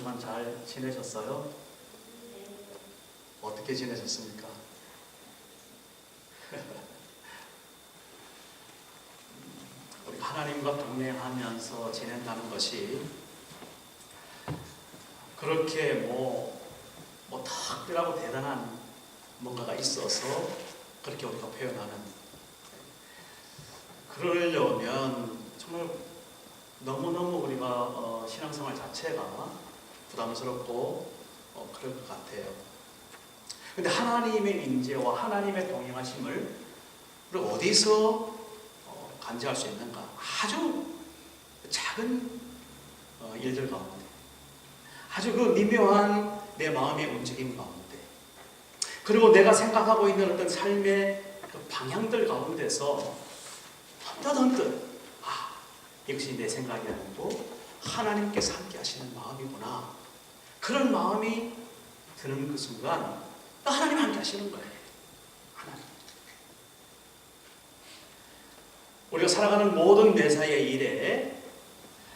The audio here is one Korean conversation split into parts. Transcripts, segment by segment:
주간 잘 지내셨어요? 어떻게 지내셨습니까? 우리 하나님과 동행하면서 지낸다는 것이 그렇게 특별하고 대단한 뭔가가 있어서 그렇게 우리가 표현하는, 그러려면 정말 너무너무 우리가 신앙생활 자체가 부담스럽고 그럴 것 같아요. 근데 하나님의 임재와 하나님의 동행하심을 우리가 어디서 간직할 수 있는가? 아주 작은 일들 가운데, 아주 그 미묘한 내 마음의 움직임 가운데, 그리고 내가 생각하고 있는 어떤 삶의 그 방향들 가운데서 언뜻 이것이 내 생각이 아니고 하나님께서 함께 하시는 마음이구나, 그런 마음이 드는 그 순간 하나님 함께 하시는 거예요. 하나님. 우리가 살아가는 모든 매사의 일에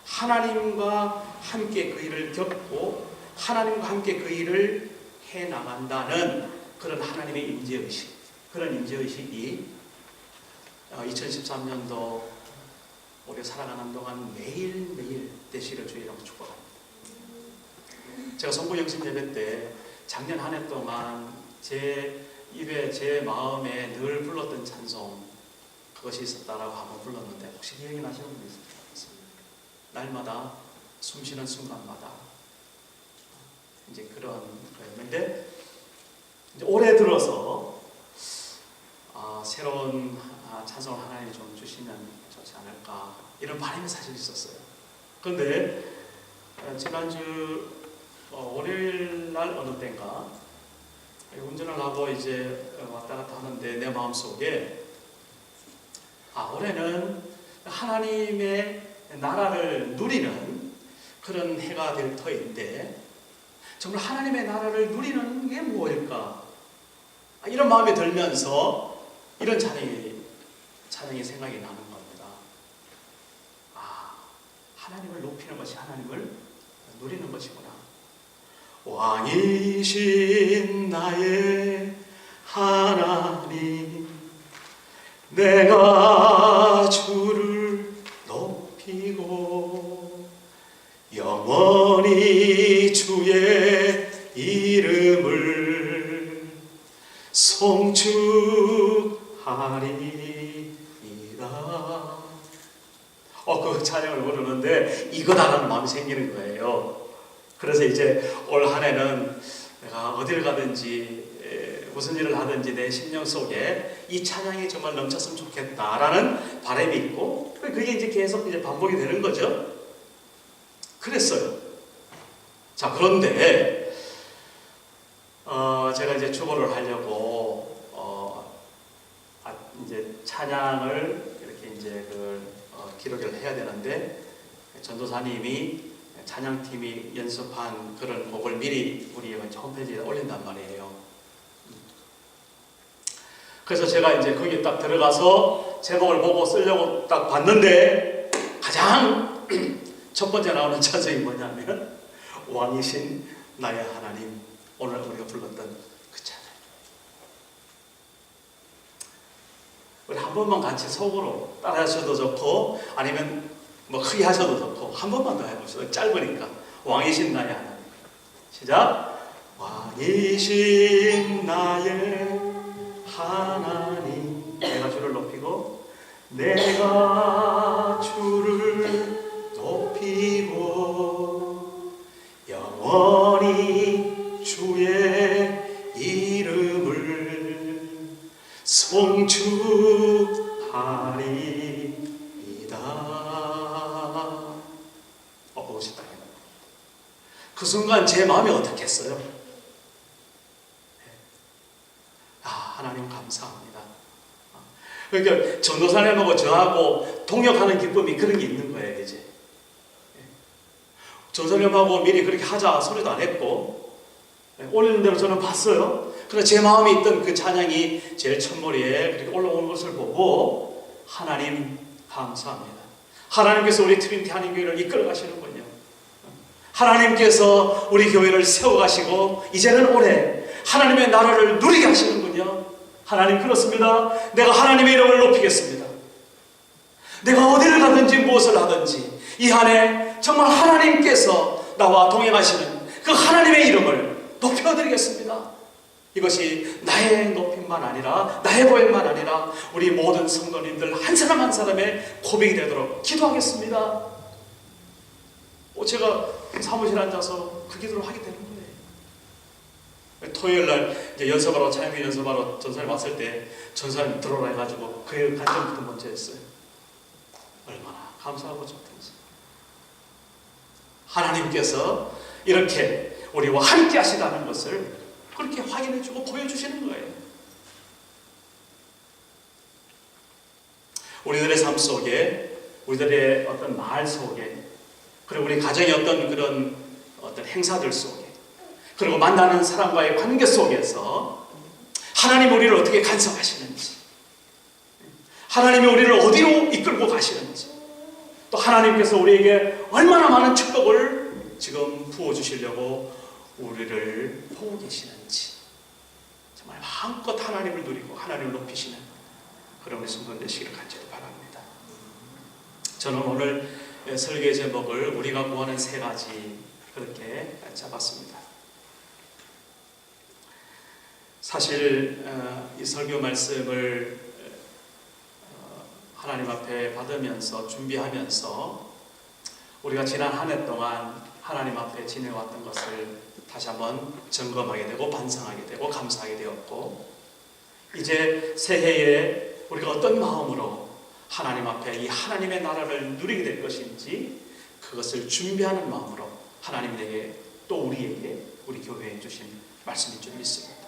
하나님과 함께 그 일을 겪고 하나님과 함께 그 일을 해나간다는 그런 하나님의 임재의식, 그런 임재의식이 2013년도 우리가 살아가는 동안 매일매일 되시기를 주의라고 축복합니다. 제가 성부 영신 예배 때 작년 한 해 동안 제 입에, 제 마음에 늘 불렀던 찬송, 그것이 있었다라고 한번 불렀는데, 혹시 기억이 나시는 분이 있습니까? 날마다 숨쉬는 순간마다 이제 그런 거였는데, 이제 올해 들어서 새로운 찬송을 하나님이 좀 주시면 좋지 않을까, 이런 바람이 사실 있었어요. 그런데 지난주 월요일 날 어느 때인가 운전을 하고 이제 왔다 갔다 하는데 내 마음속에 올해는 하나님의 나라를 누리는 그런 해가 될 터인데, 정말 하나님의 나라를 누리는 게 무엇일까, 이런 마음이 들면서 이런 찬양이 생각이 나는 겁니다. 하나님을 높이는 것이 하나님을 누리는 것이구나. 왕이신 나의 하나님, 내가 주를 높이고 영원히 주의 이름을 송축하리이다. 그 찬양을 부르는데 이거다라는 마음이 생기는 거예요. 그래서 이제 올 한 해는 내가 어딜 가든지 무슨 일을 하든지 내 심령 속에 이 찬양이 정말 넘쳤으면 좋겠다라는 바람이 있고, 그게 이제 계속 이제 반복이 되는 거죠. 그랬어요. 자, 그런데 제가 이제 주보를 하려고 이제 찬양을 이렇게 이제 기록을 해야 되는데, 전도사님이 찬양팀이 연습한 그런 곡을 미리 우리 홈페이지에 올린단 말이에요. 그래서 제가 이제 거기에 딱 들어가서 제목을 보고 쓰려고 딱 봤는데, 가장 첫 번째 나오는 찬송이 뭐냐면 왕이신 나의 하나님, 오늘 우리가 불렀던 그 찬양. 우리 한 번만 같이 속으로 따라 하셔도 좋고, 아니면 크게 하셔도 좋고, 한 번만 더 해보세요. 짧으니까. 왕이신 나의 하나님. 시작. 왕이신 나의 하나님, 내가 주를 높이고 내가 주를 높이고 영원히 주의 이름을 송축하리이다. 멋있다. 그 순간 제 마음이 어떻겠어요? 하나님 감사합니다. 그러니까 전도사님하고 저하고 동역하는 기쁨이 그런 게 있는 거예요. 이제 전도사님하고 미리 그렇게 하자 소리도 안 했고, 올리는 대로 저는 봤어요. 그래서 제 마음에 있던 그 찬양이 제일 첫머리에 그렇게 올라오는 것을 보고, 하나님 감사합니다. 하나님께서 우리 트린티 한인교회를 이끌어 가시는군요. 하나님께서 우리 교회를 세워가시고 이제는 올해 하나님의 나라를 누리게 하시는군요. 하나님 그렇습니다. 내가 하나님의 이름을 높이겠습니다. 내가 어디를 가든지 무엇을 하든지 이 한해 정말 하나님께서 나와 동행하시는 그 하나님의 이름을 높여드리겠습니다. 이것이 나의 높임만 아니라 나의 고백만 아니라 우리 모든 성도님들 한 사람 한 사람의 고백이 되도록 기도하겠습니다. 제가 사무실에 앉아서 그 기도를 하게 되는 거예요. 토요일날 이제 연습하러 찬양대 연습하러 전사님 왔을 때 전사님 들어오라 해가지고 그 간증부터 먼저 했어요. 얼마나 감사하고 좋던지. 하나님께서 이렇게 우리와 함께 하시다는 것을 그렇게 확인해주고 보여주시는 거예요. 우리들의 삶 속에, 우리들의 어떤 말 속에, 그리고 우리 가정의 어떤 행사들 속에, 그리고 만나는 사람과의 관계 속에서 하나님 우리를 어떻게 간섭하시는지, 하나님이 우리를 어디로 이끌고 가시는지, 또 하나님께서 우리에게 얼마나 많은 축복을 지금 부어주시려고 우리를 보고 계시는지, 정말 마음껏 하나님을 누리고 하나님을 높이시는 그런 우리 성도들 되시기를 간절히 바랍니다. 저는 오늘 설교의 제목을 우리가 구하는 세 가지 그렇게 잡았습니다. 사실 이 설교 말씀을 하나님 앞에 받으면서 준비하면서 우리가 지난 한 해 동안 하나님 앞에 지내왔던 것을 다시 한번 점검하게 되고 반성하게 되고 감사하게 되었고, 이제 새해에 우리가 어떤 마음으로 하나님 앞에 이 하나님의 나라를 누리게 될 것인지 그것을 준비하는 마음으로 하나님에게 또 우리에게 우리 교회에 주신 말씀인 줄 믿습니다.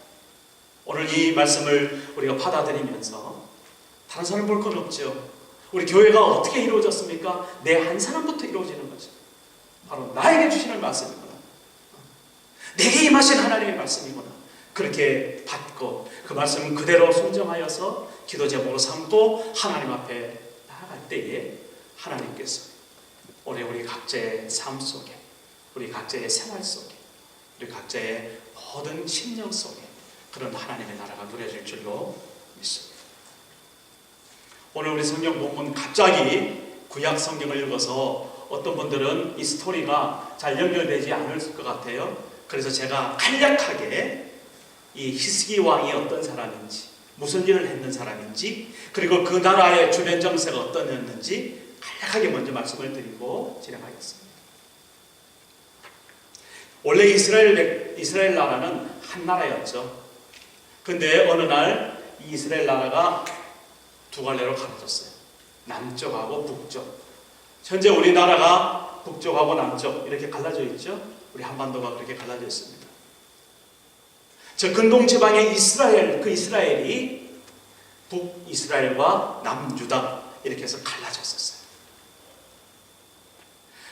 오늘 이 말씀을 우리가 받아들이면서 다른 사람 볼 건 없죠. 우리 교회가 어떻게 이루어졌습니까? 내 한 사람부터 이루어지는 거죠. 바로 나에게 주시는 말씀이구나, 내게 임하신 하나님의 말씀이구나, 그렇게 받고 그 말씀은 그대로 순종하여서 기도 제목으로 삼고 하나님 앞에 나아갈 때에 하나님께서 올해 우리 각자의 삶 속에, 우리 각자의 생활 속에, 우리 각자의 모든 심령 속에 그런 하나님의 나라가 누려질 줄로 믿습니다. 오늘 우리 성경 본문 갑자기 구약 성경을 읽어서 어떤 분들은 이 스토리가 잘 연결되지 않을 것 같아요. 그래서 제가 간략하게 이 히스기 왕이 어떤 사람인지, 무슨 일을 했는 사람인지, 그리고 그 나라의 주변 정세가 어떠했는지 간략하게 먼저 말씀을 드리고 진행하겠습니다. 원래 이스라엘 나라는 한 나라였죠. 근데 어느 날 이 이스라엘 나라가 두 갈래로 갈라졌어요. 남쪽하고 북쪽. 현재 우리나라가 북쪽하고 남쪽 이렇게 갈라져 있죠. 우리 한반도가 그렇게 갈라져 있습니다. 저 근동 지방의 이스라엘, 그 이스라엘이 북이스라엘과 남유다 이렇게 해서 갈라졌었어요.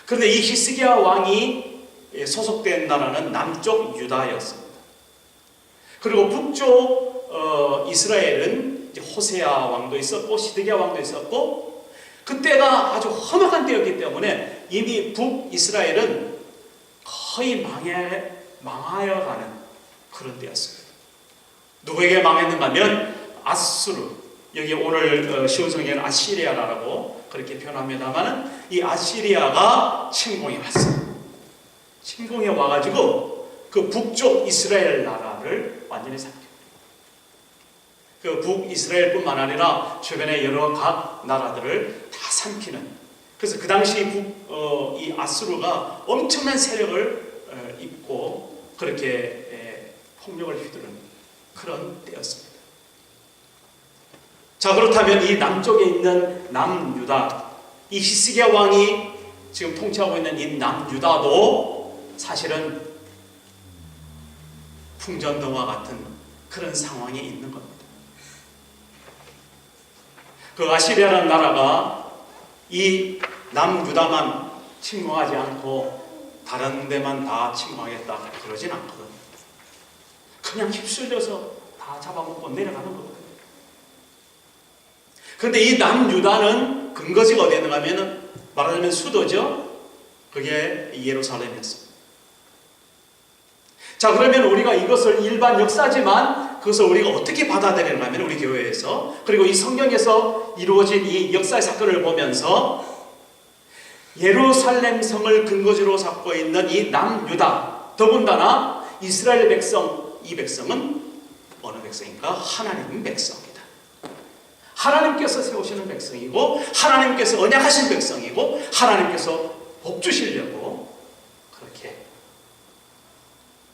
그런데 이 히스기야 왕이 소속된 나라는 남쪽 유다였습니다. 그리고 북쪽 이스라엘은 이제 호세아 왕도 있었고 시드기야 왕도 있었고, 그때가 아주 험악한 때였기 때문에 이미 북이스라엘은 거의 망하여가는 그런 때였습니다. 누구에게 망했는가 하면 아수르, 여기 오늘 시온 성경에는 아시리아라고 그렇게 표현합니다만 이 아시리아가 침공해 왔어요. 침공해 와가지고 그 북쪽 이스라엘 나라를 완전히 삼켰어요. 그 북이스라엘뿐만 아니라 주변의 여러 각 나라들을 다 삼키는, 그래서 그 당시 이 아수르가 엄청난 세력을 입고 그렇게 폭력을 휘두르는 그런 때였습니다. 자, 그렇다면 이 남쪽에 있는 남유다, 이 히스기야 왕이 지금 통치하고 있는 이 남유다도 사실은 풍전등화 같은 그런 상황이 있는 겁니다. 그 아시리아라는 나라가 이 남유다만 침공하지 않고 다른 데만 다 침공하겠다 그러진 않거든. 그냥 휩쓸려서 다 잡아먹고 내려가는 거거든. 그런데 이 남유다는 근거지가 어디에 있는가 하면 말하자면 수도죠. 그게 예루살렘이었습니다. 자, 그러면 우리가 이것을 일반 역사지만 그것을 우리가 어떻게 받아들이는가 하면 우리 교회에서, 그리고 이 성경에서 이루어진 이 역사의 사건을 보면서 예루살렘 성을 근거지로 잡고 있는 이 남유다, 더군다나 이스라엘 백성, 이 백성은 어느 백성인가? 하나님 백성이다. 하나님께서 세우시는 백성이고, 하나님께서 언약하신 백성이고, 하나님께서 복 주시려고 그렇게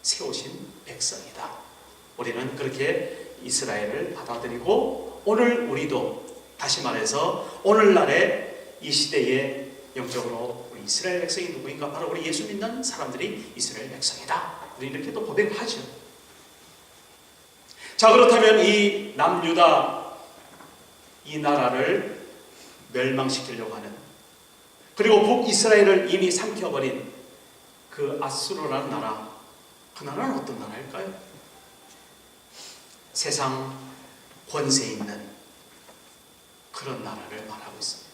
세우신 백성이다. 우리는 그렇게 이스라엘을 받아들이고, 오늘 우리도 다시 말해서 오늘날의 이 시대에 영적으로 우리 이스라엘 백성이 누구인가? 바로 우리 예수 믿는 사람들이 이스라엘 백성이다. 우리 이렇게 또 고백하죠. 자, 그렇다면 이 남유다, 이 나라를 멸망시키려고 하는, 그리고 북이스라엘을 이미 삼켜버린 그 아수르라는 나라, 그 나라는 어떤 나라일까요? 세상 권세 있는 그런 나라를 말하고 있습니다.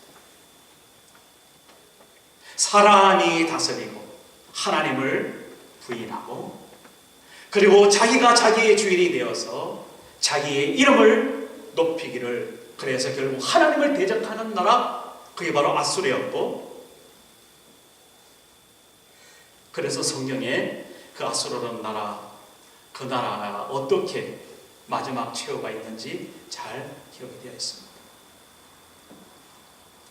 사람이 다스리고 하나님을 부인하고, 그리고 자기가 자기의 주인이 되어서 자기의 이름을 높이기를, 그래서 결국 하나님을 대적하는 나라, 그게 바로 아수르였고, 그래서 성경에 그 아수르라는 나라, 그 나라가 어떻게 마지막 최후가 있는지 잘 기록이 되어 있습니다.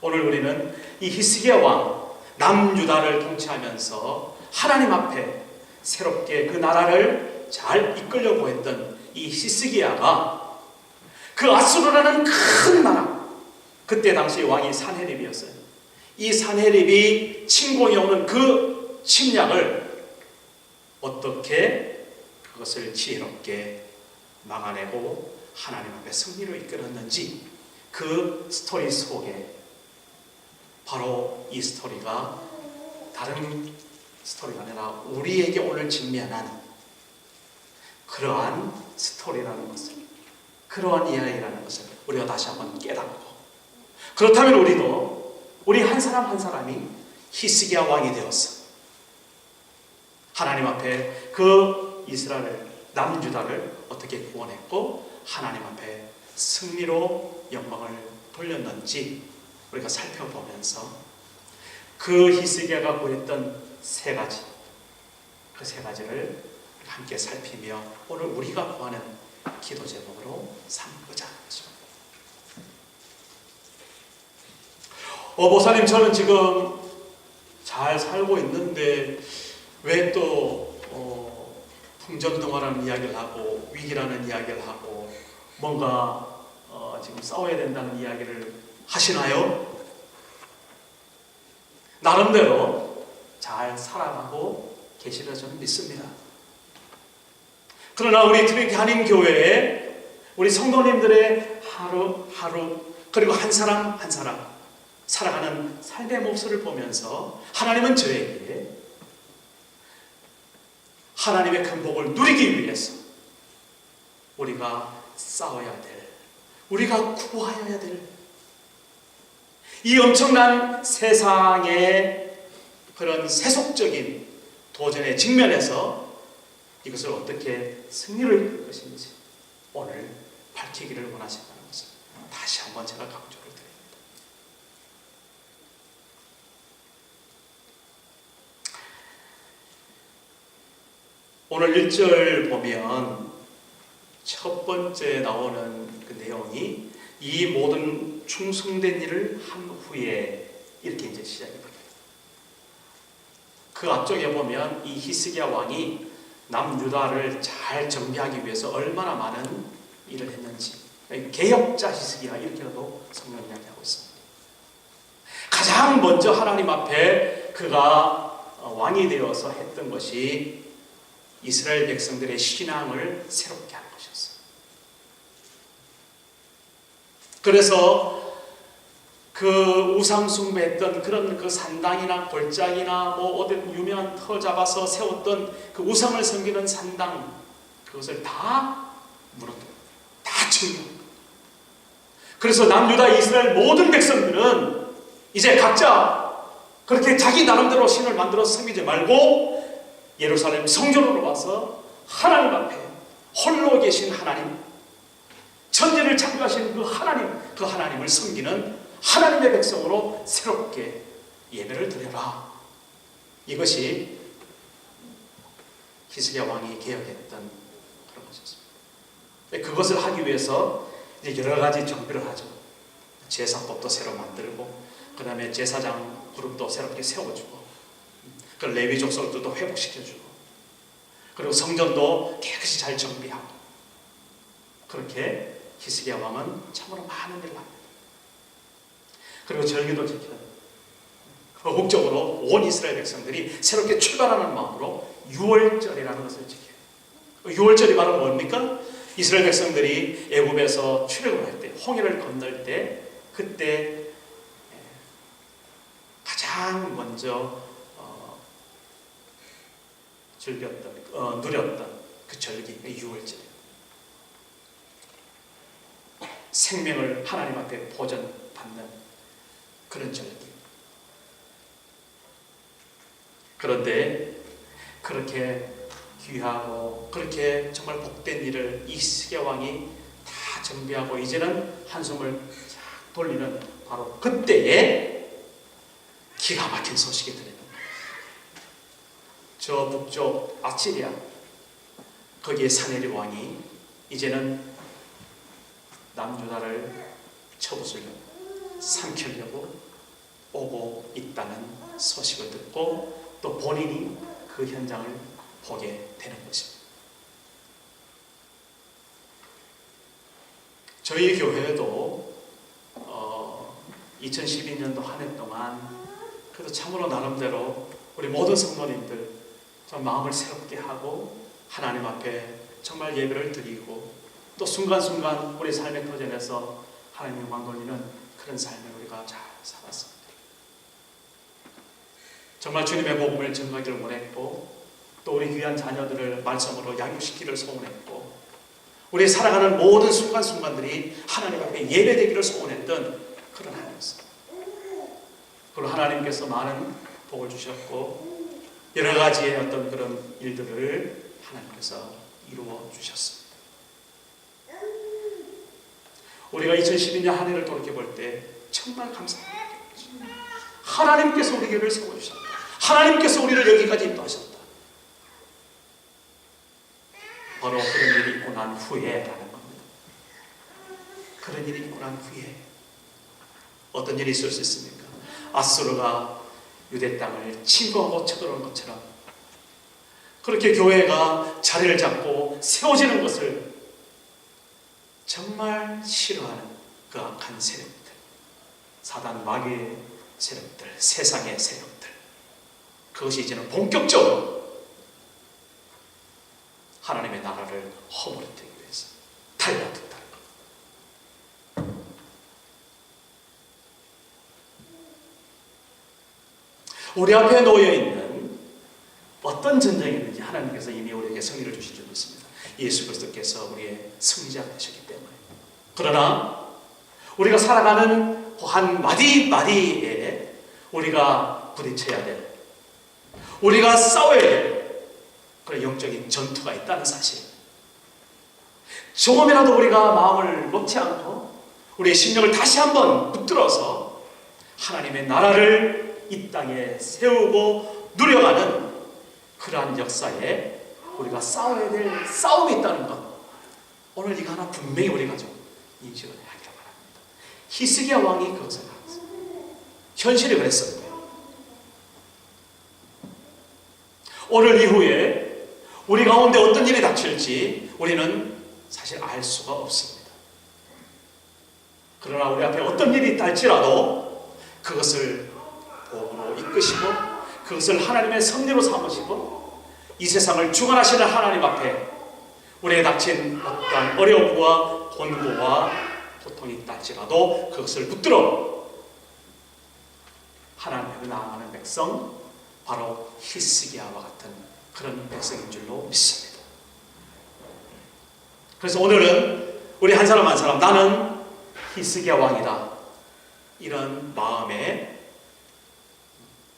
오늘 우리는 이 히스기야 왕 남유다를 통치하면서 하나님 앞에 새롭게 그 나라를 잘 이끌려고 했던 이 히스기야가 그 아수르라는 큰 나라, 그때 당시 왕이 산헤립이었어요. 이 산헤립이 침공해 오는 그 침략을 어떻게 그것을 지혜롭게 막아내고 하나님 앞에 승리로 이끌었는지, 그 스토리 속에 바로 이 스토리가 다른 스토리가 아니라 우리에게 오늘 직면한 그러한 스토리라는 것을, 그러한 이야기라는 것을 우리가 다시 한번 깨닫고, 그렇다면 우리도 우리 한 사람 한 사람이 히스기야 왕이 되어서 하나님 앞에 그 이스라엘 남유다를 어떻게 구원했고 하나님 앞에 승리로 영광을 돌렸는지 우리가 살펴보면서 그 히스기야가 구했던 세 가지, 그 세 가지를 함께 살피며 오늘 우리가 구하는 기도 제목으로 삼고자 하는 것입니다. 목사님, 저는 지금 잘 살고 있는데 왜 또 풍전등화라는 이야기를 하고 위기라는 이야기를 하고 뭔가 지금 싸워야 된다는 이야기를 하시나요? 나름대로 잘 살아가고 계시리라 저는 믿습니다. 그러나 우리 트리티 한인교회에 우리 성도님들의 하루하루, 그리고 한 사람 한 사람 살아가는 삶의 모습을 보면서 하나님은 저에게 하나님의 큰 복을 누리기 위해서 우리가 싸워야 될, 우리가 구하여야 될 이 엄청난 세상의 그런 세속적인 도전에 직면해서 이것을 어떻게 승리를 이끌 것인지 오늘 밝히기를 원하신다는 것을 다시 한번 제가 강조를 드립니다. 오늘 1절 보면 첫 번째 나오는 그 내용이 이 모든 충성된 일을 한 후에 이렇게 이제 시작이 됩니다. 그 앞쪽에 보면 이 히스기야 왕이 남유다를 잘 정비하기 위해서 얼마나 많은 일을 했는지, 개혁자 히스기야 이렇게라도 성경 이야기하고 있습니다. 가장 먼저 하나님 앞에 그가 왕이 되어서 했던 것이 이스라엘 백성들의 신앙을 새롭게 하는 것이었어요. 그래서 그 우상숭배했던 그런 그 산당이나 골짜기나 뭐 어디 유명한 터 잡아서 세웠던 그 우상을 섬기는 산당, 그것을 다 무너뜨려, 다 치우고. 그래서 남유다 이스라엘 모든 백성들은 이제 각자 그렇게 자기 나름대로 신을 만들어서 섬기지 말고 예루살렘 성전으로 와서 하나님 앞에 홀로 계신 하나님, 천지를 창조하신 그 하나님을 섬기는 하나님의 백성으로 새롭게 예배를 드려라. 이것이 히스기야 왕이 개혁했던 그런 것이었습니다. 그것을 하기 위해서 이제 여러 가지 정비를 하죠. 제사법도 새로 만들고, 그 다음에 제사장 그룹도 새롭게 세워주고, 그 레위 족속들도 회복시켜주고, 그리고 성전도 깨끗이 잘 정비하고, 그렇게 히스기야 왕은 참으로 많은 일을 합니다. 그리고 절기도 지켜요. 적극적으로 온 이스라엘 백성들이 새롭게 출발하는 마음으로 유월절이라는 것을 지켜요. 유월절이 바로 뭡니까? 이스라엘 백성들이 애굽에서 출애굽할 때, 홍해를 건널 때, 그때 가장 먼저 누렸던 그 절기, 유월절. 생명을 하나님 앞에 보전받는 그런 절기. 그런데 그렇게 귀하고 그렇게 정말 복된 일을 히스기야 왕이 다 정비하고 이제는 한숨을 쫙 돌리는 바로 그때에 기가 막힌 소식이 들리는 거예요. 저 북쪽 아시리아, 거기에 사네립 왕이 이제는 남유다를 쳐부수려고, 삼키려고 오고 있다는 소식을 듣고 또 본인이 그 현장을 보게 되는 것입니다. 저희 교회도 2012년도 한 해 동안 그래도 참으로 나름대로 우리 모든 성도님들 좀 마음을 새롭게 하고 하나님 앞에 정말 예배를 드리고 또 순간순간 우리 삶의 터전에서 하나님의 영광 돌리는 그런 삶을 우리가 잘 살았습니다. 정말 주님의 복음을 전하기를 원했고 또 우리 귀한 자녀들을 말씀으로 양육시키기를 소원했고 우리 살아가는 모든 순간순간들이 하나님 앞에 예배되기를 소원했던 그런 하나님이었습니다. 그리고 하나님께서 많은 복을 주셨고 여러 가지의 어떤 그런 일들을 하나님께서 이루어 주셨습니다. 우리가 2012년 한 해를 돌이켜볼 때 정말 감사합니다. 하나님께서 우리 교회를 세워주셨다. 하나님께서 우리를 여기까지 인도하셨다. 바로 그런 일이 있고 난 후에라는 겁니다. 그런 일이 있고 난 후에 어떤 일이 있을 수 있습니까? 아수르가 유대 땅을 침공하고 쳐들어온 것처럼 그렇게 교회가 자리를 잡고 세워지는 것을 정말 싫어하는 그 악한 세력들, 사단 마귀의 세력들, 세상의 세력들, 그것이 이제는 본격적으로 하나님의 나라를 허물어뜨리기 위해서 달라붙다는 것. 우리 앞에 놓여있는 어떤 전쟁이든지 하나님께서 이미 우리에게 승리를 주실 줄 믿습니다. 예수 그리스도께서 우리의 승리자가 되셨기 때문에. 그러나 우리가 살아가는 한 마디마디에 우리가 부딪혀야 될, 우리가 싸워야 될 그런 영적인 전투가 있다는 사실, 조금이라도 우리가 마음을 놓지 않고 우리의 심령을 다시 한번 붙들어서 하나님의 나라를 이 땅에 세우고 누려가는 그러한 역사에 우리가 싸워야 될 싸움이 있다는 것, 오늘 이거 하나 분명히 우리가 좀 인식을 하기를 바랍니다. 히스기야 왕이 그것을 알았어요. 현실이 그랬어요. 오늘 이후에 우리 가운데 어떤 일이 닥칠지 우리는 사실 알 수가 없습니다. 그러나 우리 앞에 어떤 일이 닥칠지라도 그것을 복으로 이끄시고 그것을 하나님의 섭리로 삼으시고 이 세상을 주관하시는 하나님 앞에 우리에 닥친 어떠한 어려움과 곤고와 고통이 있다할지라도 그것을 붙들어 하나님 앞에 나아가는 백성, 바로 히스기야와 같은 그런 백성인 줄로 믿습니다. 그래서 오늘은 우리 한 사람 한 사람, 나는 히스기야 왕이다, 이런 마음에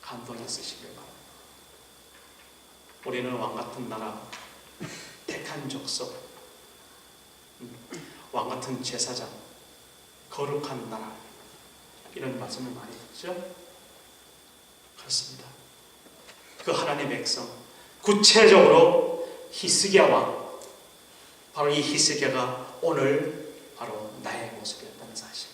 감동이 있으시길 바랍니다. 우리는 왕 같은 나라, 택한 족속, 왕같은 제사장, 거룩한 나라, 이런 말씀을 많이 듣죠? 그렇습니다. 그 하나님의 백성, 구체적으로 히스기야 왕, 바로 이 히스기야가 오늘 바로 나의 모습이었다는 사실.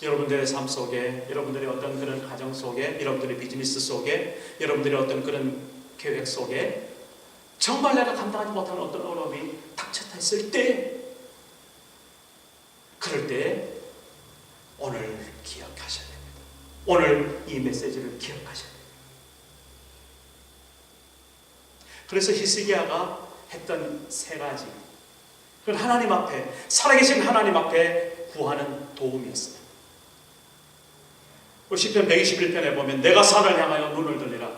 여러분들의 삶 속에, 여러분들의 어떤 그런 가정 속에, 여러분들의 비즈니스 속에, 여러분들의 어떤 그런 계획 속에 정말 내가 감당하지 못하는 어떤 어려움이 닥쳤을 때, 그럴 때 오늘 기억하셔야 됩니다. 오늘 이 메시지를 기억하셔야 됩니다. 그래서 히스기야가 했던 세 가지, 그건 하나님 앞에, 살아계신 하나님 앞에 구하는 도움이었습니다. 시편 121편에 보면 내가 산을 향하여 눈을 들리라.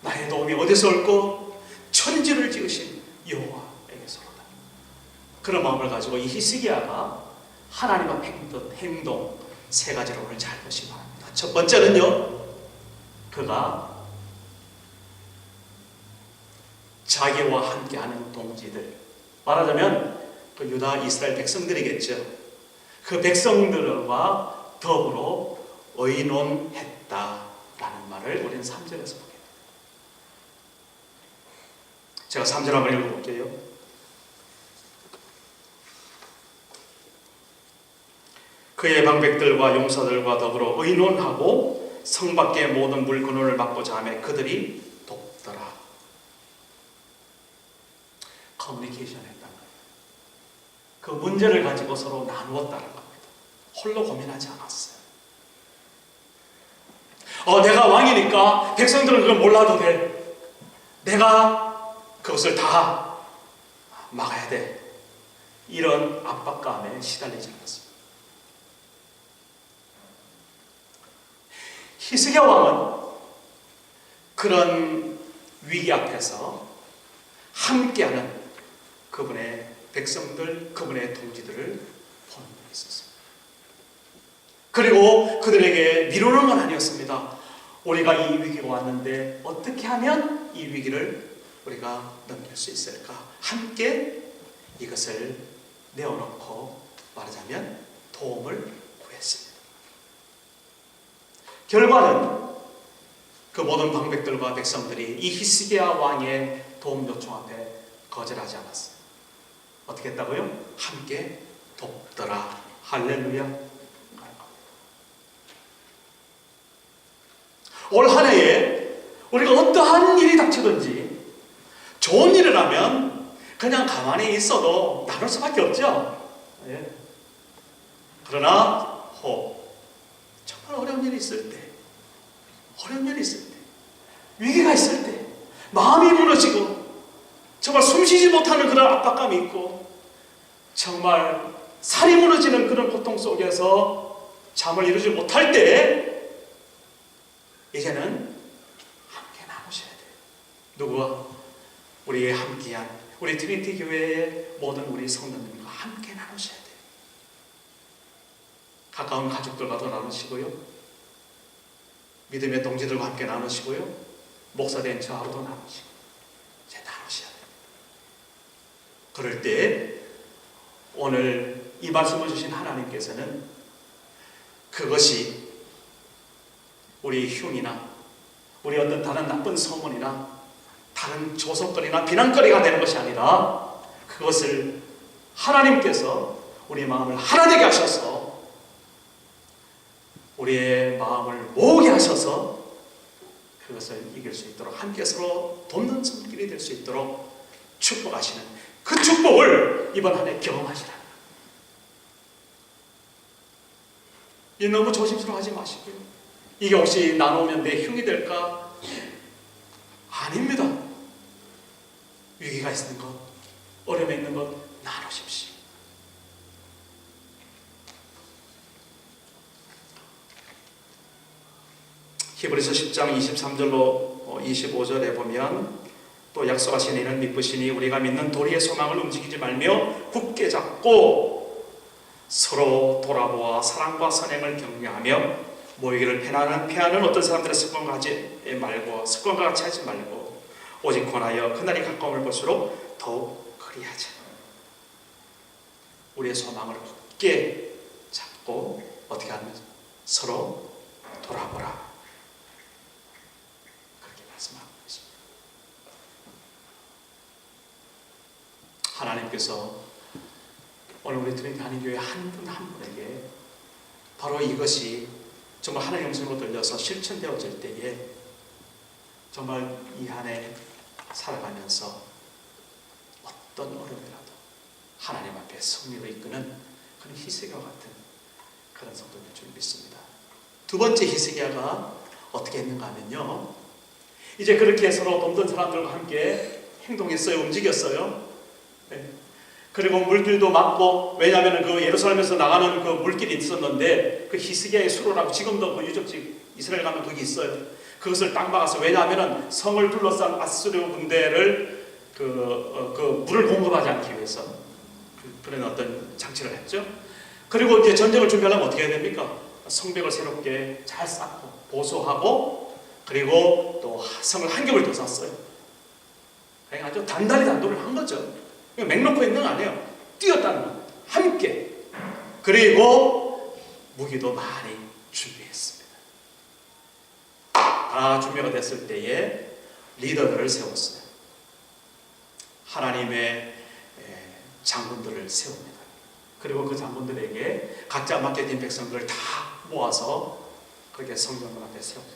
나의 도움이 어디서 올꼬? 천지를 지으신 여호와에게서로다. 그런 마음을 가지고 이 히스기야가 하나님 앞에 했던 행동 세 가지를 오늘 잘 보시기 바랍니다. 첫 번째는요, 그가 자기와 함께하는 동지들, 말하자면 그 유다 이스라엘 백성들이겠죠. 그 백성들과 더불어 의논했다라는 말을 우리는 3절에서 보게 됩니다. 제가 3절 한번 읽어볼게요. 그의 방백들과 용사들과 더불어 의논하고 성 밖의 모든 물건을 막고자 하며 그들이 돕더라. 커뮤니케이션 했다는 거예요. 그 문제를 가지고 서로 나누었다는 겁니다. 홀로 고민하지 않았어요. 내가 왕이니까 백성들은 그걸 몰라도 돼. 내가 그것을 다 막아야 돼. 이런 압박감에 시달리지 않았습니다. 히스기야 왕은 그런 위기 앞에서 함께하는 그분의 백성들, 그분의 동지들을 보는 일이 있었습니다. 그리고 그들에게 미루는 건 아니었습니다. 우리가 이 위기가 왔는데 어떻게 하면 이 위기를 우리가 넘길 수 있을까? 함께 이것을 내어놓고 말하자면 도움을 구했습니다. 결과는 그 모든 방백들과 백성들이 이 히스기야 왕의 도움 요청 앞에 거절하지 않았어요. 어떻게 했다고요? 함께 돕더라. 할렐루야. 올 한 해에 우리가 어떠한 일이 닥치든지 좋은 일을 하면 그냥 가만히 있어도 나눌 수밖에 없죠. 예. 그러나 정말 어려운 일이 있을 때, 위기가 있을 때, 마음이 무너지고 정말 숨쉬지 못하는 그런 압박감이 있고 정말 살이 무너지는 그런 고통 속에서 잠을 이루지 못할 때 이제는 함께 나누셔야 돼요. 누구와? 우리의 함께한 우리 트리니티 교회의 모든 우리 성도님과 함께 나누셔야 돼요. 가까운 가족들과도 나누시고요, 믿음의 동지들과 함께 나누시고요, 목사된 저하고도 나누시고 이제 나누셔야 돼요. 그럴 때 오늘 이 말씀을 주신 하나님께서는 그것이 우리 흉이나 우리 어떤 다른 나쁜 소문이나 다른 조속거리나 비난거리가 되는 것이 아니라 그것을 하나님께서 우리의 마음을 하나 되게 하셔서 우리의 마음을 모으게 하셔서 그것을 이길 수 있도록 함께 서로 돕는 손길이 될 수 있도록 축복하시는 그 축복을 이번 한 해 경험하시라. 이 너무 조심스러워하지 마시고요. 이게 혹시 나누면 내 흉이 될까? 아닙니다. 위기가 있는 것, 어려움에 있는 것 나누십시오. 히브리서 10장 23절로 25절에 보면 또 약속하신 이는 미쁘시니 우리가 믿는 도리의 소망을 움직이지 말며 굳게 잡고 서로 돌아보아 사랑과 선행을 격려하며 모이기를 패하는 어떤 사람들의 습관과 같이 하지 말고 오직 권하여 그날이 가까움을 볼수록 더욱 그리하자. 우리의 소망을 굳게 잡고 어떻게 하면 서로 돌아보라. 그렇게 말씀하고 있습니다. 하나님께서 오늘 우리 트윈티 한인교회 한 분 한 분에게 바로 이것이 정말 하나님의 음성으로 들려서 실천되어질 때에 정말 이 한 해 살아가면서 어떤 어려움이라도 하나님 앞에 승리로 이끄는 그런 히스기야와 같은 그런 성도일 줄 믿습니다. 두 번째 히스기야가 어떻게 했는가 하면요, 이제 그렇게 서로 돕던 사람들과 함께 행동했어요. 움직였어요. 네. 그리고 물길도 막고, 왜냐하면 그 예루살렘에서 나가는 그 물길이 있었는데 그 히스기야의 수로라고 지금도 그 유적지 이스라엘 가면 거기 있어요. 그것을 딱 막았어요. 왜냐하면 성을 둘러싼 아수르 군대를 그 물을 공급하지 않기 위해서 그런 어떤 장치를 했죠. 그리고 이제 전쟁을 준비하려면 어떻게 해야 됩니까? 성벽을 새롭게 잘 쌓고 보수하고, 그리고 또 성을 한 겹을 더 쌓았어요. 아주 단단히 단도를 한 거죠. 맹 놓고 있는 건 아니에요. 뛰었다는 거. 함께. 그리고 무기도 많이 준비했습니다. 다 준비가 됐을 때에 리더들을 세웠어요. 하나님의 장군들을 세웁니다. 그리고 그 장군들에게 각자 맡겨진 백성들을 다 모아서 그렇게 성전문 앞에 세웁니다.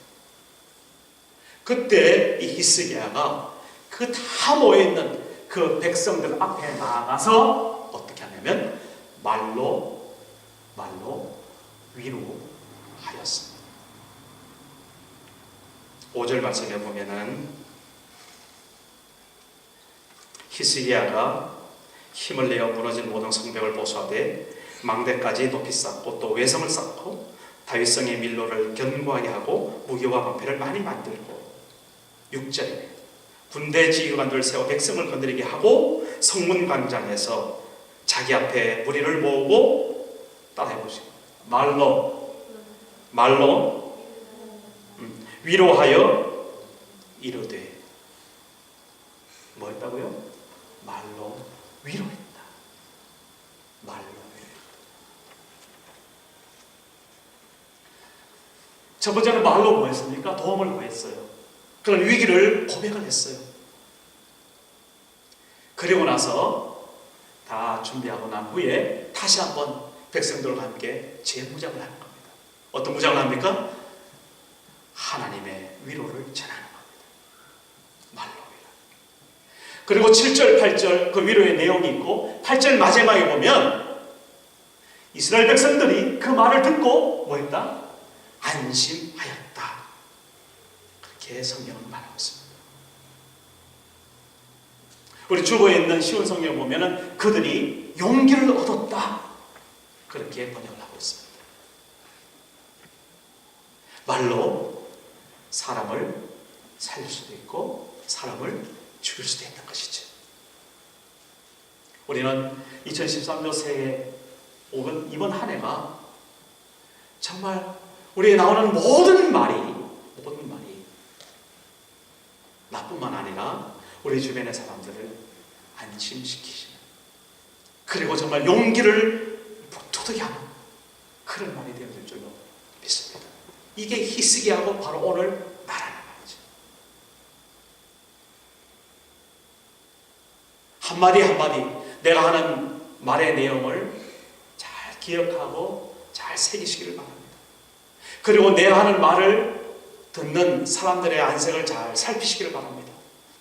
그때 이 히스기야가 그 다 모여있는 그 백성들 앞에 나가서 어떻게 하냐면 말로 위로하였습니다. 5절 말씀에 보면은 히스기야가 힘을 내어 무너진 모든 성벽을 보수하되 망대까지 높이 쌓고 또 외성을 쌓고 다윗성의 밀로를 견고하게 하고 무기와 방패를 많이 만들고, 6절에 군대 지휘관들을 세워 백성을 건드리게 하고 성문 광장에서 자기 앞에 무리를 모으고, 따라해보시고 말로 위로하여 이르되, 뭐 했다고요? 말로 위로했다. 말로 위로했다. 첫 번째는 말로 뭐 했습니까? 도움을 구했어요. 그런 위기를 고백을 했어요. 그리고 나서 다 준비하고 난 후에 다시 한번 백성들과 함께 재무장을 하는 겁니다. 어떤 무장을 합니까? 하나님의 위로를 전하는 겁니다. 말로 위로. 그리고 7절, 8절 그 위로의 내용이 있고, 8절 마지막에 보면 이스라엘 백성들이 그 말을 듣고 뭐 했다? 안심하였다. 그렇게 성경은 말하고 있습니다. 우리 주보에 있는 시온 성경을 보면은 그들이 용기를 얻었다. 그렇게 번역을 하고 있습니다. 말로 사람을 살릴 수도 있고 사람을 죽일 수도 있는 것이죠. 우리는 2013년 새해 혹은 이번 한 해가 정말 우리에 나오는 모든 말이 나뿐만 아니라 우리 주변의 사람들을 안심시키시는, 그리고 정말 용기를 북돋게 하는 그런 말이 되어질 줄로 믿습니다. 이게 히스기야하고 바로 오늘 말하는 말이죠. 한마디 한마디 내가 하는 말의 내용을 잘 기억하고 잘 새기시기를 바랍니다. 그리고 내가 하는 말을 듣는 사람들의 안색을 잘 살피시기를 바랍니다.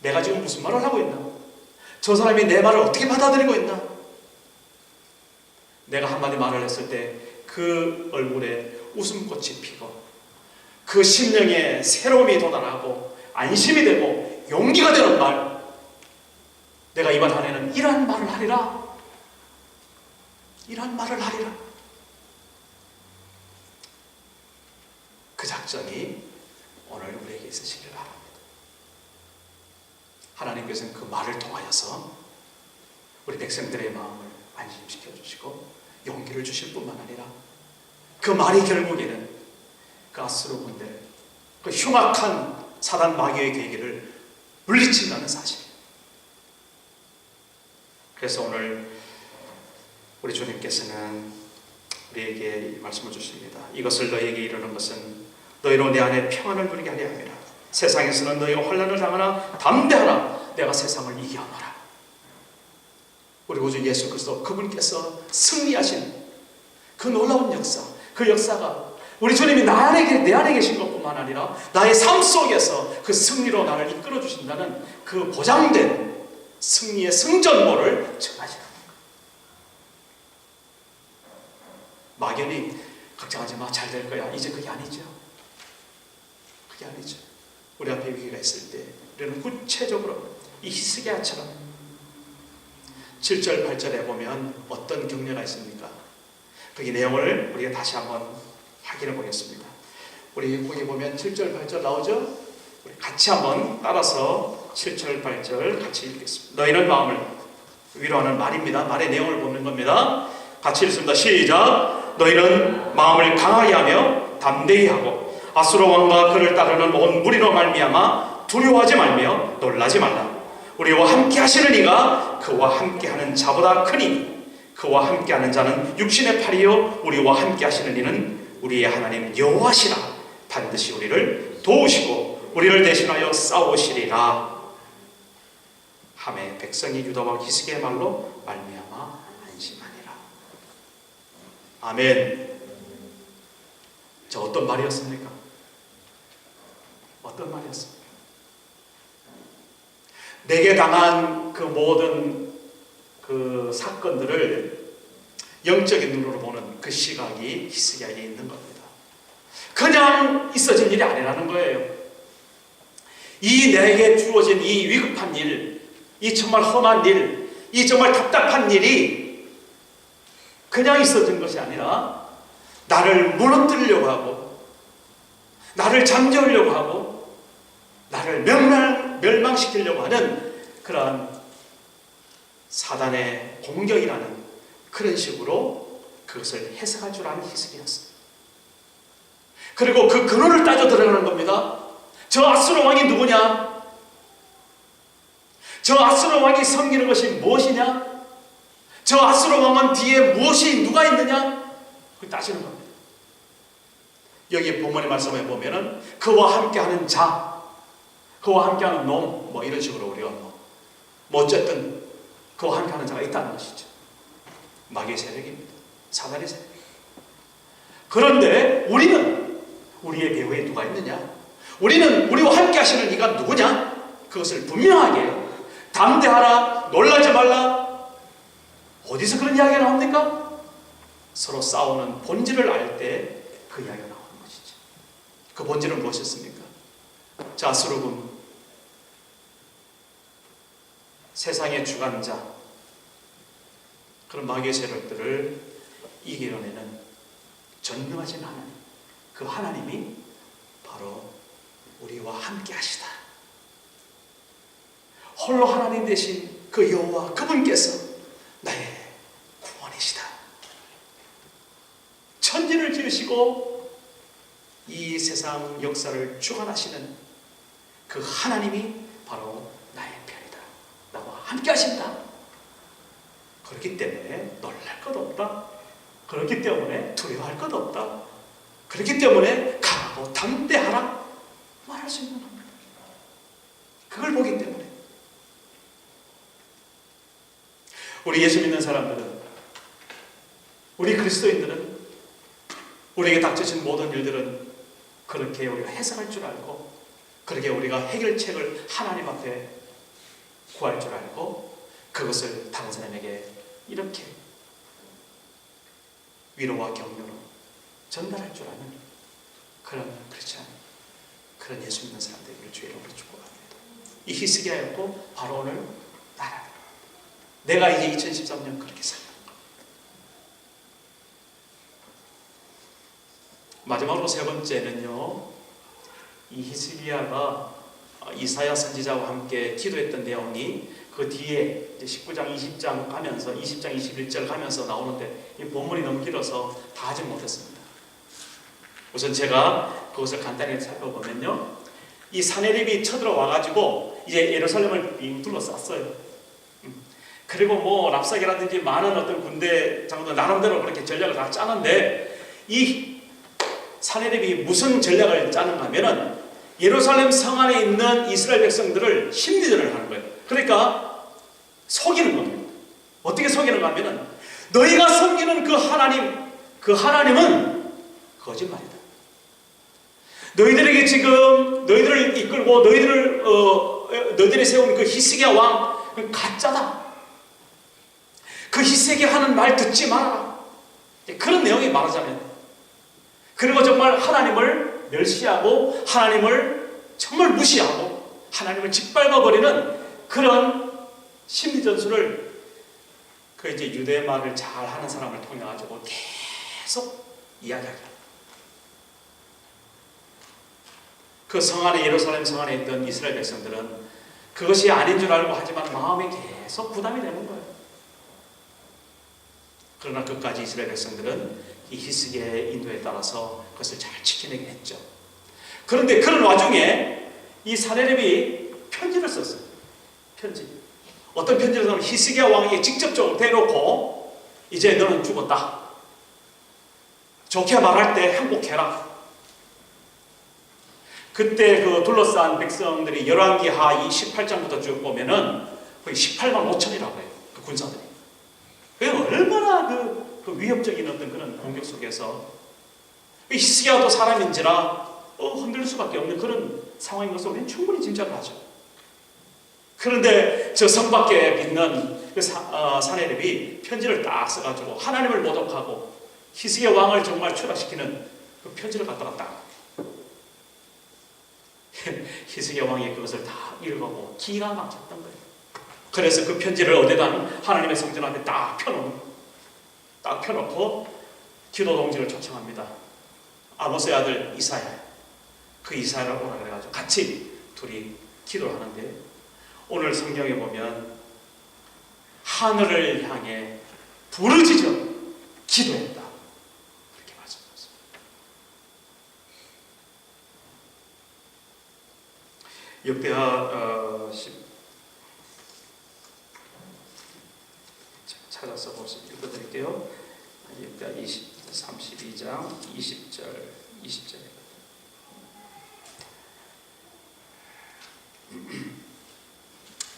내가 지금 무슨 말을 하고 있나? 저 사람이 내 말을 어떻게 받아들이고 있나? 내가 한마디 말을 했을 때 그 얼굴에 웃음꽃이 피고 그 심령에 새로움이 돋아나고 안심이 되고 용기가 되는 말, 내가 이번 한 해는 이러한 말을 하리라, 이러한 말을 하리라. 그 작전이 오늘 우리에게 있으시길 바랍니다. 하나님께서는 그 말을 통하여서 우리 백성들의 마음을 안심시켜 주시고 용기를 주실 뿐만 아니라 그 말이 결국에는 그 아수르 군대, 그 흉악한 사단 마귀의 계기를 물리친다는 사실이에요. 그래서 오늘 우리 주님께서는 우리에게 이 말씀을 주십니다. 이것을 너희에게 이르는 것은 너희로 내 안에 평안을 누리게 하려 함이라. 세상에서는 너희가 환난을 당하나 담대하라. 내가 세상을 이겨노라. 우리 구주 예수 그리스도 그분께서 승리하신 그 놀라운 역사, 그 역사가 우리 주님이 내 안에 계신 것뿐만 아니라 나의 삶 속에서 그 승리로 나를 이끌어 주신다는 그 보장된 승리의 승전보를 전하시는 거예요. 막연히 걱정하지 마, 잘 될 거야, 이제 그게 아니죠. 그게 아니죠. 우리 앞에 위기가 있을 때 우리는 구체적으로 이 히스기야처럼 7절 8절에 보면 어떤 격려가 있습니까? 거기 내용을 우리가 다시 한번 확인해 보겠습니다. 우리 거기 보면 7절 8절 나오죠? 우리 같이 한번 따라서 7절 8절 같이 읽겠습니다. 너희는 마음을 위로하는 말입니다. 말의 내용을 보는 겁니다. 같이 읽습니다. 시작. 너희는 마음을 강하게 하며 담대히 하고 아수르 왕과 그를 따르는 온 무리로 말미암아 두려워하지 말며 놀라지 말라. 우리와 함께 하시는 이가 그와 함께 하는 자보다 크니 그와 함께 하는 자는 육신의 팔이요 우리와 함께 하시는 이는 우리의 하나님 여호와시라. 반드시 우리를 도우시고 우리를 대신하여 싸우시리라 하매 백성이 유다와 히스기야의 말로 말미암아 안심하니라. 아멘. 저 어떤 말이었습니까? 어떤 말이었습니까? 내게 당한 그 모든 그 사건들을 영적인 눈으로 보는 그 시각이 히스기야에게 있는 겁니다. 그냥 있어진 일이 아니라는 거예요. 이 내게 주어진 이 위급한 일, 이 정말 험한 일, 이 정말 답답한 일이 그냥 있어진 것이 아니라 나를 무너뜨리려고 하고 나를 잠재우려고 하고 나를 멸망시키려고 하는 그러한 사단의 공격이라는 그런 식으로 그것을 해석할 줄 아는 히스기야였습니다. 그리고 그 근원을 따져 들어가는 겁니다. 저 아수르 왕이 누구냐? 저 아수르 왕이 섬기는 것이 무엇이냐? 저 아수르 왕은 뒤에 무엇이 누가 있느냐? 그걸 따지는 겁니다. 여기 본문의 말씀에 보면은 그와 함께하는 자, 그와 함께하는 놈, 뭐 이런 식으로 우리가 어쨌든 그와 함께하는 자가 있다는 것이죠. 마귀의 세력입니다. 사단의 세력. 그런데 우리는 우리의 배후에 누가 있느냐? 우리는 우리와 함께 하시는 이가 누구냐? 그것을 분명하게 담대하라, 놀라지 말라. 어디서 그런 이야기가 나옵니까? 서로 싸우는 본질을 알 때 그 이야기가 나오는 것이죠. 그 본질은 무엇이었습니까? 자, 아수르군, 세상의 주관자, 그런 마귀의 세력들을 이겨내는 전능하신 하나님, 그 하나님이 바로 우리와 함께 하시다. 홀로 하나님 되신 그 여호와, 그분께서 나의 구원이시다. 천지를 지으시고 이 세상 역사를 주관하시는 그 하나님이 바로 나의 편이다. 나와 함께 하신다. 그렇기 때문에 놀랄 것 없다. 그렇기 때문에 두려워할 것 없다. 그렇기 때문에 강하고 담대하라 말할 수 있는 겁니다. 그걸 보기 때문에 우리 예수 믿는 사람들은, 우리 그리스도인들은 우리에게 닥쳐진 모든 일들은 그렇게 우리가 해석할 줄 알고, 그렇게 우리가 해결책을 하나님 앞에 구할 줄 알고, 그것을 다른 사람에게 이렇게 위로와 격려로 전달할 줄 아는 그런 크리스찬, 그런 예수 믿는 사람들을 주의 이름으로 축복합니다. 이 히스기야였고 바로 오늘 나라. 내가 이제 2013년 그렇게 살는 것. 마지막으로 세 번째는요, 이 히스기야가 이사야 선지자와 함께 기도했던 내용이 그 뒤에 19장, 20장 가면서 20장, 21절 가면서 나오는데 이 본문이 너무 길어서 다 하지 못했습니다. 우선 제가 그것을 간단히 살펴보면요, 이 사내립이 쳐들어와가지고 이제 예루살렘을 빙 둘러쌌어요. 그리고 뭐 랍사계라든지 많은 어떤 군대 장군들 나름대로 그렇게 전략을 다 짜는데, 이 사내립이 무슨 전략을 짜는가 하면은 예루살렘 성 안에 있는 이스라엘 백성들을 심리전을 하는 거예요. 그러니까 속이는 겁니다. 어떻게 속이는가 하면은 너희가 섬기는 그 하나님은 거짓말이다. 너희들에게 지금 너희들을 이끌고 너희들이 세운 그 히스기야 왕은 가짜다. 그 히스기야 하는 말 듣지 말아라. 그런 내용이 말하자면, 그리고 정말 하나님을 멸시하고 하나님을 정말 무시하고 하나님을 짓밟아버리는 그런 심리전술을 그 이제 유대 말을 잘 하는 사람을 통해 가지고 계속 이야기하죠. 그 성 안에, 예루살렘 성 안에 있던 이스라엘 백성들은 그것이 아닌 줄 알고 하지만 마음에 계속 부담이 되는 거예요. 그러나 끝까지 이스라엘 백성들은 이 히스기야의 인도에 따라서 그것을 잘 지켜내게 했죠. 그런데 그런 와중에 이 사내립이 편지를 썼어요. 편지. 어떤 편지를 쓰면 히스기야 왕에게 직접적으로 대놓고 이제 너는 죽었다. 좋게 말할 때 행복해라. 그때 그 둘러싼 백성들이 열왕기하 18장부터 쭉 보면은 거의 18만 5천이라고 해요. 그 군사들이. 그게 얼마나 그 위협적인 어떤 그런 공격 속에서 히스기야도 사람인지라 흔들릴 수밖에 없는 그런 상황인 것을 우리는 충분히 짐작을 하죠. 그런데 저 성 밖에 있는 그 사내립이 편지를 딱 써가지고 하나님을 모독하고 히스기야 왕을 정말 추락시키는 그 편지를 갖다가 딱 히스기야 왕이 그것을 다 읽어보고 기가 막혔던 거예요. 그래서 그 편지를 어디다 하나님의 성전 앞에 딱 펴놓고 기도 동지를 초청합니다. 아모스의 아들 이사야, 그 이사야를 오라 그래가지고 같이 둘이 기도를 하는데, 오늘 성경에 보면 하늘을 향해 부르짖어 기도했다, 그렇게 말씀하셨습니다. 역대하 찾아서 읽어드릴게요. 역대하 32장 20절.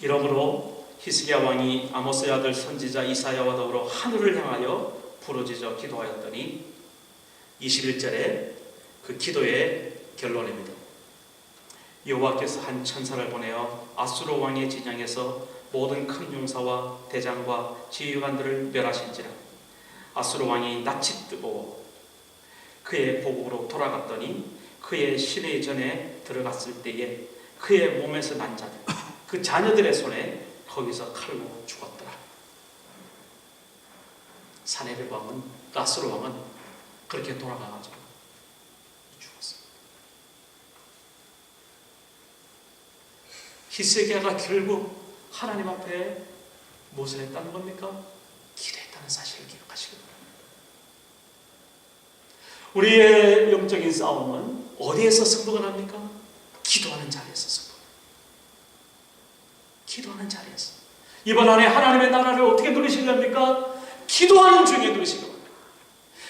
이러므로 히스기야 왕이 아모스의 아들 선지자 이사야와 더불어 하늘을 향하여 부르짖어 기도하였더니 21절에 그 기도의 결론입니다. 여호와께서 한 천사를 보내어 아수르 왕의 진영에서 모든 큰 용사와 대장과 지휘관들을 멸하신지라. 아수르 왕이 낯이 뜨고 그의 고국으로 돌아갔더니 그의 시내 전에 들어갔을 때에 그의 몸에서 난 자들, 그 자녀들의 손에 거기서 칼로 죽었더라. 사내립 왕은, 아수르 왕은 그렇게 돌아가가지고 죽었습니다. 히스기야가 결국 하나님 앞에 무엇을 했다는 겁니까? 기도했다는 사실을 기억하시기 바랍니다. 우리의 영적인 싸움은 어디에서 승부가 납니까? 기도하는 자리에서 승부가 납니다. 기도하는 자리에서. 이번 한 해 하나님의 나라를 어떻게 누리시렵니까? 기도하는 중에 누리시기 바랍니다.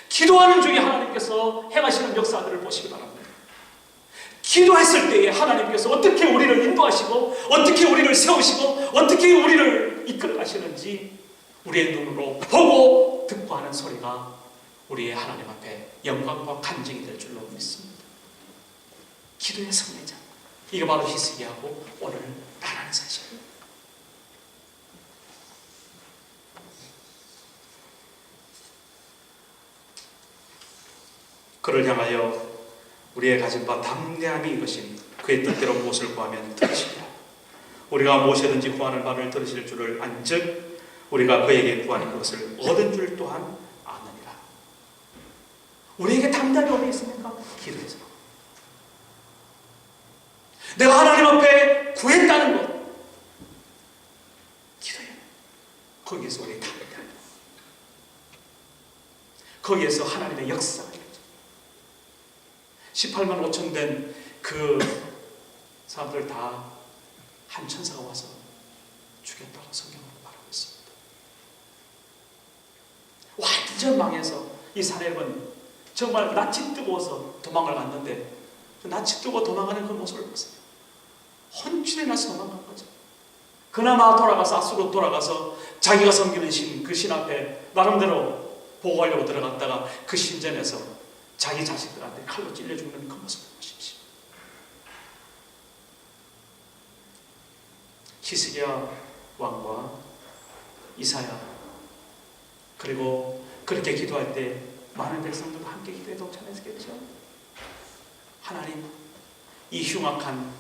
기도하는 중에 하나님께서 행하시는 역사들을 보시기 바랍니다. 기도했을 때에 하나님께서 어떻게 우리를 인도하시고 어떻게 우리를 세우시고 어떻게 우리를 이끌어 가시는지 우리의 눈으로 보고 듣고 하는 소리가 우리의 하나님 앞에 영광과 간증이 될 줄로 믿습니다. 기도의 승리자, 이거 바로 히스기야하고 오늘 나라는 사실입니다. 그를 향하여 우리의 가진 바 담대함이 이것이니 그의 뜻대로 무엇을 구하면 들으시리라. 우리가 무엇이든지 구하는 바를 들으실 줄을 안즉 우리가 그에게 구하는 것을 얻은 줄 또한 아느니라. 우리에게 담대함이 어디 있습니까? 기도에서. 내가 하나님 앞에 구했다는 것, 기도해. 거기에서 우리의 담대함, 거기에서 하나님의 역사가 18만 5천 된 그 사람들 다 한 천사가 와서 죽였다고 성경으로 말하고 있습니다. 완전 망해서 이 사람은 정말 낯이 뜨거워서 도망을 갔는데 그 낯이 뜨고 도망가는 그 모습을 보세요. 혼쭐이 나서 도망간 거죠. 그나마 돌아가서 아수로 돌아가서 자기가 섬기는 신, 그 신 앞에 나름대로 보고하려고 들어갔다가 그 신전에서 자기 자식들한테 칼로 찔려 죽는 그 모습을 보십시오. 히스기야 왕과 이사야, 그리고 그렇게 기도할 때 많은 백성들도 함께 기도에 동참했겠죠. 하나님, 이 흉악한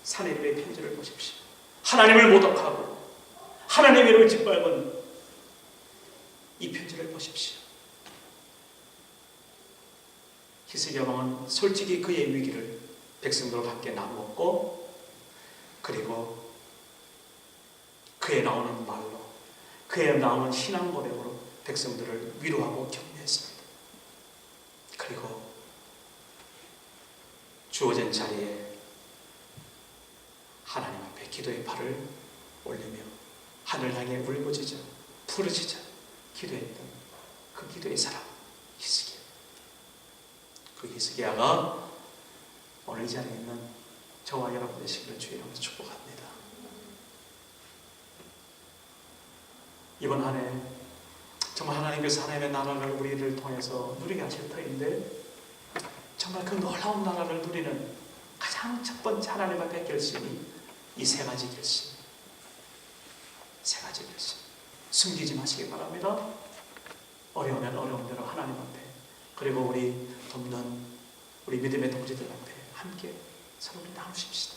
사내들의 편지를 보십시오. 하나님을 모독하고 하나님의 이름을 짓밟은 이 편지를 보십시오. 히스기야 왕은 솔직히 그의 위기를 백성들과 함께 나누었고, 그리고 그에 나오는 말로, 그에 나오는 신앙 고백으로 백성들을 위로하고 격려했습니다. 그리고 주어진 자리에 하나님 앞에 기도의 발을 올리며 하늘 향해 울부짖어 부르짖어 기도했던 그 기도의 사람 히스기야. 그 히스기야가 오늘 이 자리에 있는 저와 여러분 되시기를 주의 이름으로 축복합니다. 이번 한 해 정말 하나님께서 하나님의 나라를 우리를 통해서 누리게 하실 터인데, 정말 그 놀라운 나라를 누리는 가장 첫 번째 하나님 앞에 결심이 이 세 가지 결심. 세 가지 결심. 숨기지 마시기 바랍니다. 어려우면 어려운 대로 하나님 앞에, 그리고 우리 돕는 우리 믿음의 동지들 앞에 함께 서로 나누십시다.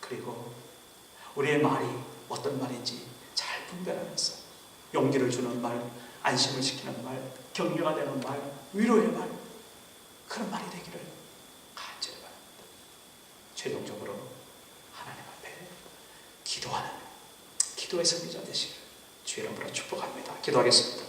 그리고 우리의 말이 어떤 말인지 잘 분별하면서 용기를 주는 말, 안심을 시키는 말, 격려가 되는 말, 위로의 말, 그런 말이 되기를 간절히 바랍니다. 최종적으로 하나님 앞에 기도하는 기도의 선지자 되시기를 주의 이름으로 축복합니다. 기도하겠습니다.